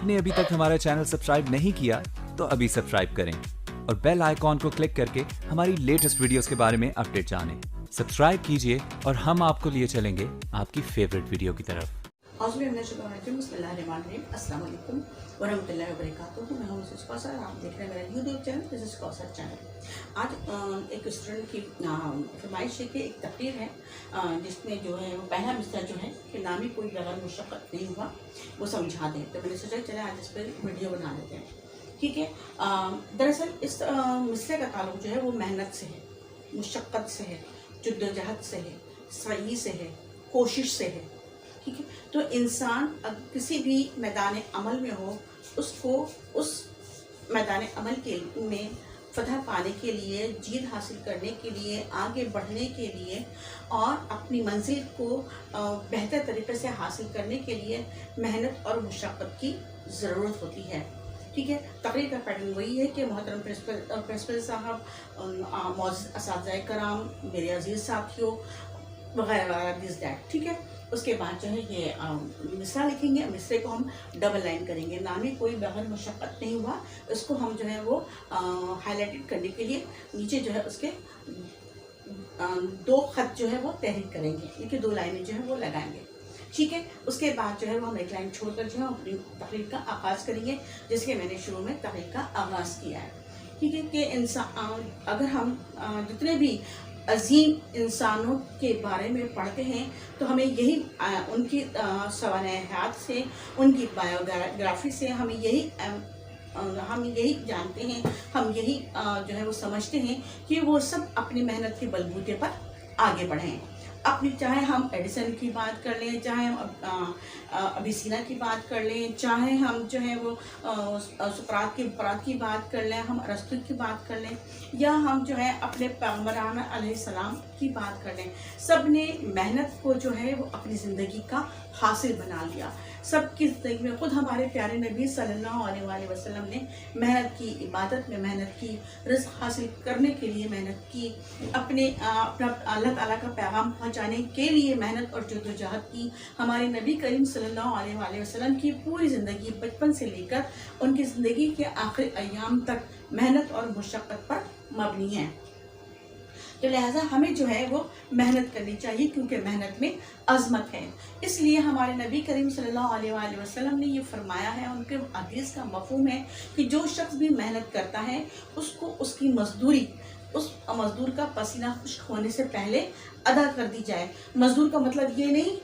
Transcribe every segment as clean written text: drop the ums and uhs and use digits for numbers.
आपने अभी तक हमारा चैनल सब्सक्राइब नहीं किया तो अभी सब्सक्राइब करें और बेल आइकॉन को क्लिक करके हमारी लेटेस्ट वीडियोस के बारे में अपडेट जानें। सब्सक्राइब कीजिए और हम आपको लिए चलेंगे आपकी फेवरेट वीडियो की तरफ। अस्सलाम वालेकुम वरहमतुल्लाहि वबरकातुहू। मैं हूं मिसेस कौसर, आप देख रहे हैं मेरा YouTube channel Mrs Kausar channel. आज एक स्टूडेंट की फरमाइश है कि एक तकरीर है जिसमें जो है वो पहला मिसरा जो है कि नामी कोई बगैर मुशक्क़त नहीं हुआ वो समझा दें। तो मैंने सोचा चले आज इस पर वीडियो बना लेते हैं, ठीक है। दरअसल इस मिसरे का ताल्लुक जो है वो मेहनत से है, मुशक्क़त से है, जद्दोजहद से है, सही से है, कोशिश से है, ठीक है। तो इंसान किसी भी मैदान अमल में हो, उसको उस मैदान अमल के में फतह पाने के लिए, जीत हासिल करने के लिए, आगे बढ़ने के लिए और अपनी मंजिल को बेहतर तरीके से हासिल करने के लिए मेहनत और मुशक्क़त की ज़रूरत होती है, ठीक है। तकरीर का पैटर्न वही है कि मोहतरम प्रिंसिपल साहब, मौजूद असातिज़ा कराम, मेरे अजीज़ साथियों वगैरह वगैरह दिस दैट, ठीक है। उसके बाद जो है ये मिसरा लिखेंगे। मिसरे को हम डबल लाइन करेंगे। नामी कोई बगैर मुशक्क़त नहीं हुआ, इसको हम जो है वो हाईलाइटेड करने के लिए नीचे जो है उसके दो खत जो है वो तहरीर करेंगे, देखिए दो लाइनें जो है वो लगाएंगे, ठीक है। उसके बाद जो है वो हम एक लाइन छोड़कर जो है अपनी तकरीर का आगाज़ करेंगे, जिसके मैंने शुरू में तकरीर का आगाज़ किया है, ठीक है। कि इंसान अगर हम जितने भी अजीम इंसानों के बारे में पढ़ते हैं तो हमें यही उनकी सवाने हयात से, उनकी बायोग्राफी से हम यही जानते हैं, हम यही जो है वो समझते हैं कि वो सब अपनी मेहनत के बलबूते पर आगे बढ़े हैं। अपनी चाहे हम एडिसन की बात कर लें, चाहे हम अबिसीना की बात कर लें, चाहे हम जो है वो सुकरात की बात कर लें, हम अरस्तु की बात कर लें, या हम जो है अपने पैगंबर अलैहिस्सलाम की बात कर लें, सब ने मेहनत को जो है वो अपनी ज़िंदगी का हासिल बना लिया। सबकी ज़िंदगी में खुद हमारे प्यारे नबी सल्लल्लाहु अलैहि वसल्लम ने मेहनत की, इबादत में मेहनत की, रिज़्क़ हासिल करने के लिए मेहनत की, अपना अल्लाह ताला का पैगाम पहुँचाने के लिए मेहनत और जद्दोजहद की। हमारे नबी करीम सल्लल्लाहु अलैहि वसल्लम की पूरी ज़िंदगी बचपन से लेकर उनकी ज़िंदगी के आखिरी अय्याम तक मेहनत और मुशक्क़त पर मबनी है। तो लिहाजा हमें जो है वो मेहनत करनी चाहिए, क्योंकि मेहनत में अज़मत है। इसलिए हमारे नबी करीम सल्लल्लाहु अलैहि वसल्लम ने ये फरमाया है, उनके हदीस का मफ़हूम है कि जो शख्स भी मेहनत करता है उसको उसकी मज़दूरी, उस मज़दूर का पसीना खुश्क होने से पहले अदा कर दी जाए। मज़दूर का मतलब ये नहीं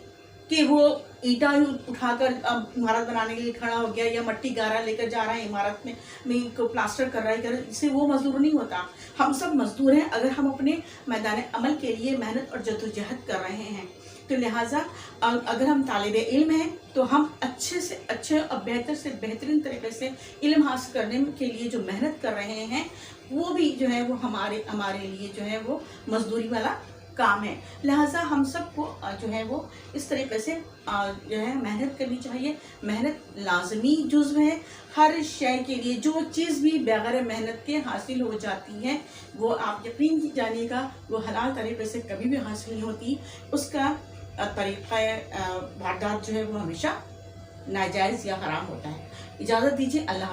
कि वो ईंटा उठाकर इमारत बनाने के लिए खड़ा हो गया, या मट्टी गारा लेकर जा रहा है इमारत में को प्लास्टर कर रहा है, इससे वो मजदूर नहीं होता। हम सब मजदूर हैं अगर हम अपने मैदान अमल के लिए मेहनत और जद्दोजहद कर रहे हैं। तो लिहाजा अगर हम तालिबे इल्म हैं तो हम अच्छे से अच्छे और बेहतर से बेहतरीन तरीके से इल्म हासिल करने के लिए जो मेहनत कर रहे हैं वो भी जो है वो हमारे लिए जो है वो मजदूरी वाला काम है। लिहाजा हम सबको जो है वो इस तरीके से जो है मेहनत करनी चाहिए। मेहनत लाजमी जुज़्व है हर शय के लिए। जो चीज़ भी बगैर मेहनत के हासिल हो जाती है वो आप यकीन जानिएगा वो हलाल तरीके से कभी भी हासिल नहीं होती। उसका तरीक़ा वारदात जो है वो हमेशा नाजायज़ या हराम होता है। इजाज़त दीजिए, अल्लाह।